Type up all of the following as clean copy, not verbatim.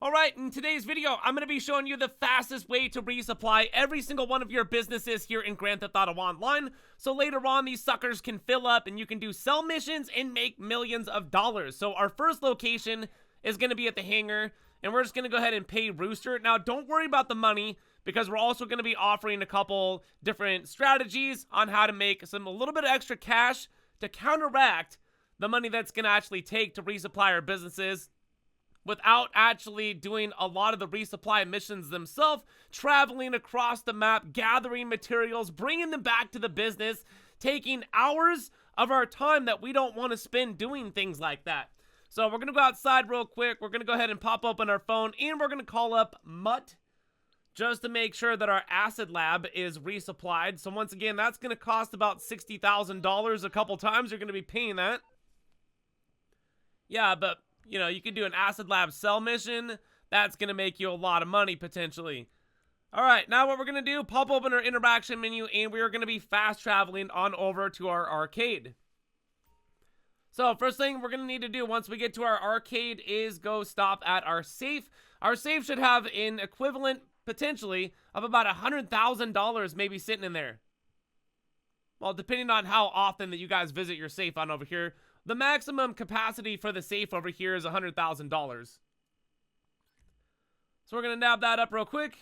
Alright, in today's video, I'm going to be showing you the fastest way to resupply every single one of your businesses here in Grand Theft Auto Online, so later on these suckers can fill up and you can do sell missions and make millions of dollars. So our first location is going to be at the hangar, and we're just going to go ahead and pay Rooster. Now, don't worry about the money, because we're also going to be offering a couple different strategies on how to make a little bit of extra cash to counteract the money that's going to actually take to resupply our businesses, without actually doing a lot of the resupply missions themselves, traveling across the map, gathering materials, bringing them back to the business, taking hours of our time that we don't want to spend doing things like that. So we're going to go outside real quick. We're going to go ahead and pop open our phone, and we're going to call up Mutt just to make sure that our acid lab is resupplied. So once again, that's going to cost about $60,000 a couple times. You're going to be paying that. Yeah, but you know, you can do an acid lab sell mission. That's going to make you a lot of money, potentially. All right, now what we're going to do, pop open our interaction menu, and we are going to be fast traveling on over to our arcade. So first thing we're going to need to do once we get to our arcade is go stop at our safe. Our safe should have an equivalent, potentially, of about $100,000 maybe sitting in there. Well, depending on how often that you guys visit your safe on over here. The maximum capacity for the safe over here is $100,000. So we're going to nab that up real quick.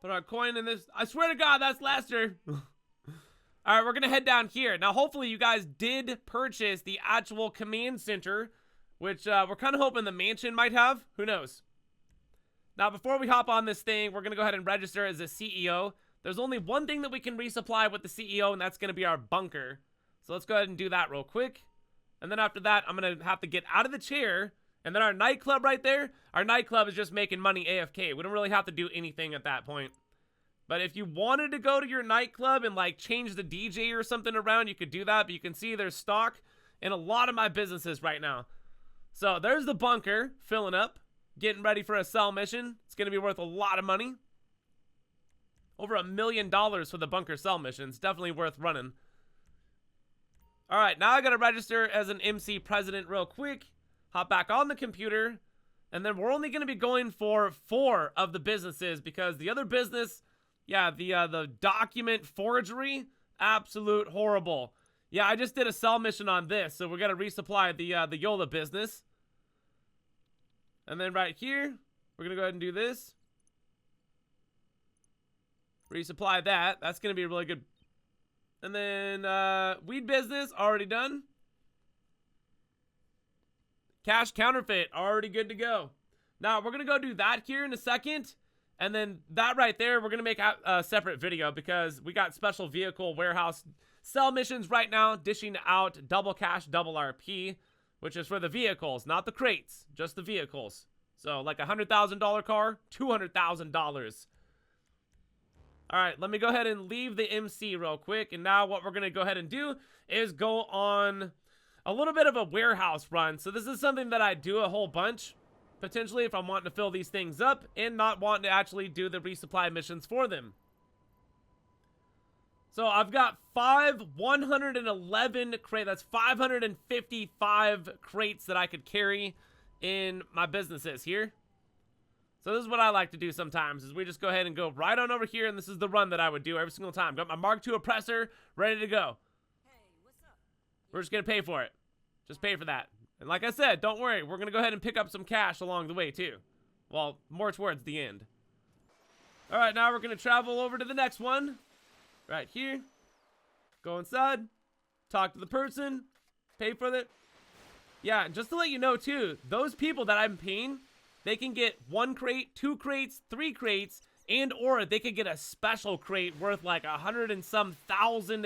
Put our coin in this. I swear to God, that's Lester. Alright, we're going to head down here. Now, hopefully you guys did purchase the actual command center, which we're kind of hoping the mansion might have. Who knows? Now, before we hop on this thing, we're going to go ahead and register as a CEO. There's only one thing that we can resupply with the CEO, and that's going to be our bunker. So let's go ahead and do that real quick. And then after that, I'm going to have to get out of the chair. And then our nightclub right there, our nightclub is just making money AFK. We don't really have to do anything at that point. But if you wanted to go to your nightclub and like change the DJ or something around, you could do that. But you can see there's stock in a lot of my businesses right now. So there's the bunker filling up, getting ready for a sell mission. It's going to be worth a lot of money. Over $1 million for the bunker sell missions. Definitely worth running. Alright, now I gotta register as an MC president real quick. Hop back on the computer. And then we're only gonna be going for 4 of the businesses, because the other business, yeah, the document forgery, absolute horrible. Yeah, I just did a sell mission on this, so we're gonna resupply the Yola business. And then right here, we're gonna go ahead and do this. Resupply that. That's going to be really good. And then weed business, already done. Cash counterfeit, already good to go. Now, we're going to go do that here in a second. And then that right there, we're going to make a separate video, because we got special vehicle warehouse sell missions right now, dishing out double cash, double RP, which is for the vehicles, not the crates, just the vehicles. So like a $100,000 car, $200,000. Alright, let me go ahead and leave the MC real quick. And now what we're going to go ahead and do is go on a little bit of a warehouse run. So this is something that I do a whole bunch, potentially, if I'm wanting to fill these things up and not wanting to actually do the resupply missions for them. So I've got 111 crates. That's 555 crates that I could carry in my businesses here. So this is what I like to do sometimes, is we just go ahead and go right on over here, and this is the run that I would do every single time. Got my Mark II oppressor ready to go. Hey, what's up? We're just going to pay for it. Just pay for that. And like I said, don't worry. We're going to go ahead and pick up some cash along the way, too. Well, more towards the end. All right, now we're going to travel over to the next one. Right here. Go inside. Talk to the person. Pay for it. Yeah, and just to let you know, too, those people that I'm paying, they can get 1 crate, 2 crates, 3 crates, and or they could get a special crate worth like $100,000 and some in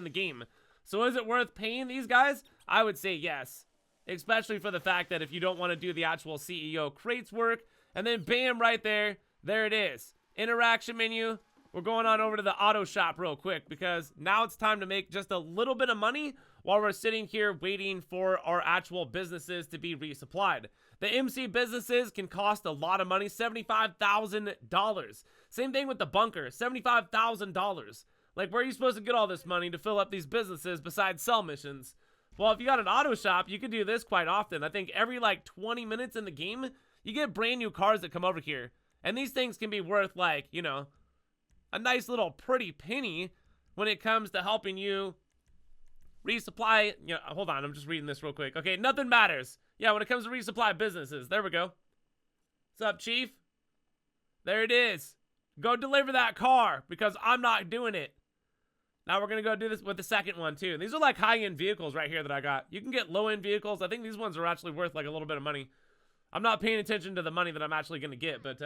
the game. So is it worth paying these guys? I would say yes. Especially for the fact that if you don't want to do the actual CEO crates work, and then bam, right there, there it is. Interaction menu. We're going on over to the auto shop real quick, because now it's time to make just a little bit of money while we're sitting here waiting for our actual businesses to be resupplied. The MC businesses can cost a lot of money, $75,000. Same thing with the bunker, $75,000. Like, where are you supposed to get all this money to fill up these businesses besides sell missions? Well, if you got an auto shop, you can do this quite often. I think every like 20 minutes in the game, you get brand new cars that come over here. And these things can be worth like, you know, a nice little pretty penny when it comes to helping you resupply. You know, hold on, I'm just reading this real quick. Okay, nothing matters. Yeah, when it comes to resupply businesses. There we go. What's up, Chief? There it is. Go deliver that car because I'm not doing it. Now we're going to go do this with the second one too. These are like high-end vehicles right here that I got. You can get low-end vehicles. I think these ones are actually worth like a little bit of money. I'm not paying attention to the money that I'm actually going to get, but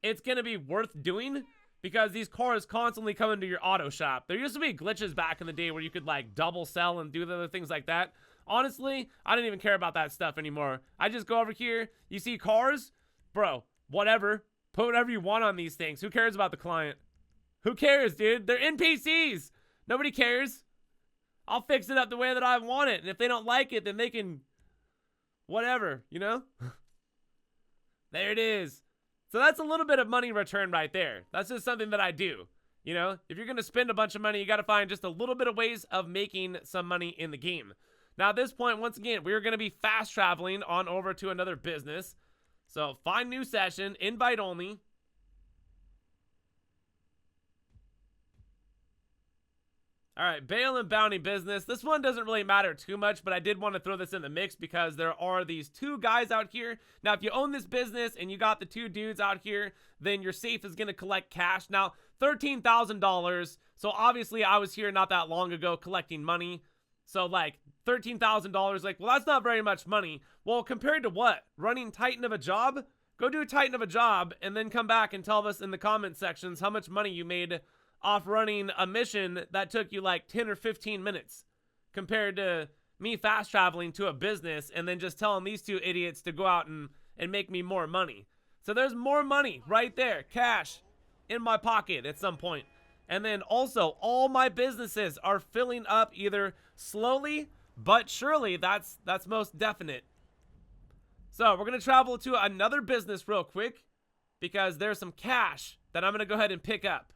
it's going to be worth doing because these cars constantly come into your auto shop. There used to be glitches back in the day where you could like double sell and do the other things like that. Honestly, I don't even care about that stuff anymore. I just go over here. You see cars? Bro, whatever. Put whatever you want on these things. Who cares about the client? Who cares, dude? They're NPCs. Nobody cares. I'll fix it up the way that I want it. And if they don't like it, then they can whatever, you know? There it is. So that's a little bit of money return right there. That's just something that I do. You know, if you're going to spend a bunch of money, you got to find just a little bit of ways of making some money in the game. Now, at this point, once again, we're going to be fast traveling on over to another business. So find new session, invite only. All right, bail and bounty business. This one doesn't really matter too much, but I did want to throw this in the mix because there are these two guys out here. Now, if you own this business and you got the two dudes out here, then your safe is going to collect cash. Now, $13,000. So obviously, I was here not that long ago collecting money. So like $13,000, like, well, that's not very much money. Well, compared to what? Running Titan of a job? Go do a Titan of a job and then come back and tell us in the comment sections how much money you made off running a mission that took you like 10 or 15 minutes compared to me fast traveling to a business and then just telling these two idiots to go out and make me more money. So there's more money right there, cash in my pocket at some point. And then also all my businesses are filling up either slowly but surely. That's most definite. So we're going to travel to another business real quick because there's some cash that I'm going to go ahead and pick up,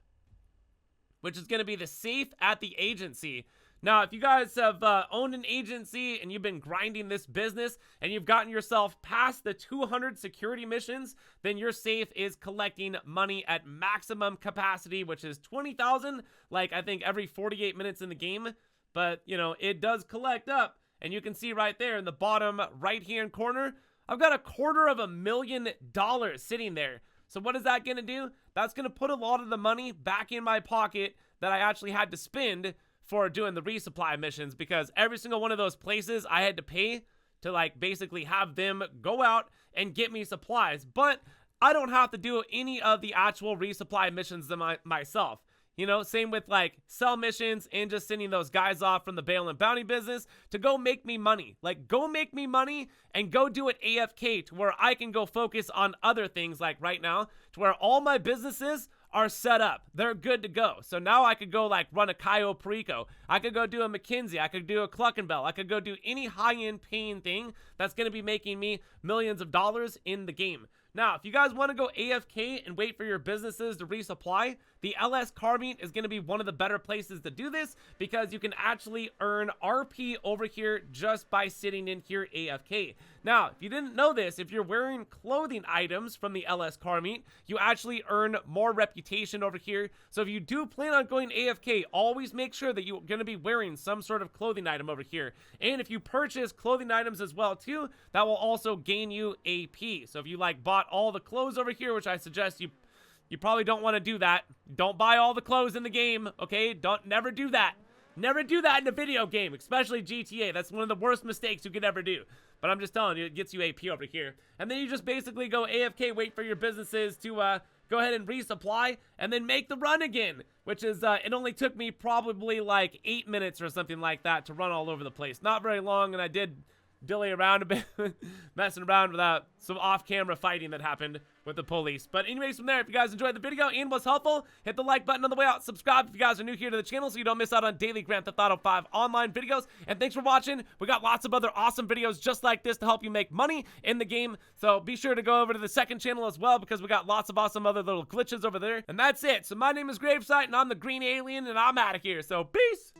which is going to be the safe at the agency. Now, if you guys have owned an agency and you've been grinding this business and you've gotten yourself past the 200 security missions, then your safe is collecting money at maximum capacity, which is 20,000, like I think every 48 minutes in the game. But, you know, it does collect up. And you can see right there in the bottom right-hand corner, I've got $250,000 sitting there. So what is that going to do? That's going to put a lot of the money back in my pocket that I actually had to spend for doing the resupply missions, because every single one of those places I had to pay to like basically have them go out and get me supplies. But I don't have to do any of the actual resupply missions myself. You know, same with like sell missions and just sending those guys off from the bail and bounty business to go make me money. Like, go make me money and go do it AFK to where I can go focus on other things like right now, to where all my businesses are set up. They're good to go. So now I could go like run a Cayo Perico. I could go do a McKinsey. I could do a Cluckenbell. I could go do any high-end paying thing that's going to be making me millions of dollars in the game. Now, if you guys want to go AFK and wait for your businesses to resupply, the LS car meet is going to be one of the better places to do this because you can actually earn RP over here just by sitting in here AFK. Now, if you didn't know this, if you're wearing clothing items from the LS car meet, you actually earn more reputation over here. So if you do plan on going AFK, always make sure that you're going to be wearing some sort of clothing item over here. And if you purchase clothing items as well too, that will also gain you AP. So if you like bought all the clothes over here, which I suggest you probably don't want to do that. Don't buy all the clothes in the game, okay? Never do that. Never do that in a video game, especially GTA. That's one of the worst mistakes you could ever do. But I'm just telling you, it gets you AP over here. And then you just basically go AFK, wait for your businesses to go ahead and resupply, and then make the run again, which is, it only took me probably like 8 minutes or something like that to run all over the place. Not very long, and I did dilly around a bit, messing around without some off-camera fighting that happened with the police. But anyways, from there, if you guys enjoyed the video and was helpful, hit the like button on the way out. Subscribe if you guys are new here to the channel so you don't miss out on daily Grand Theft Auto 5 online videos. And thanks for watching. We got lots of other awesome videos just like this to help you make money in the game. So be sure to go over to the second channel as well because we got lots of awesome other little glitches over there. And that's it. So my name is GRAVESIGHT and I'm the Green Alien and I'm out of here. So peace!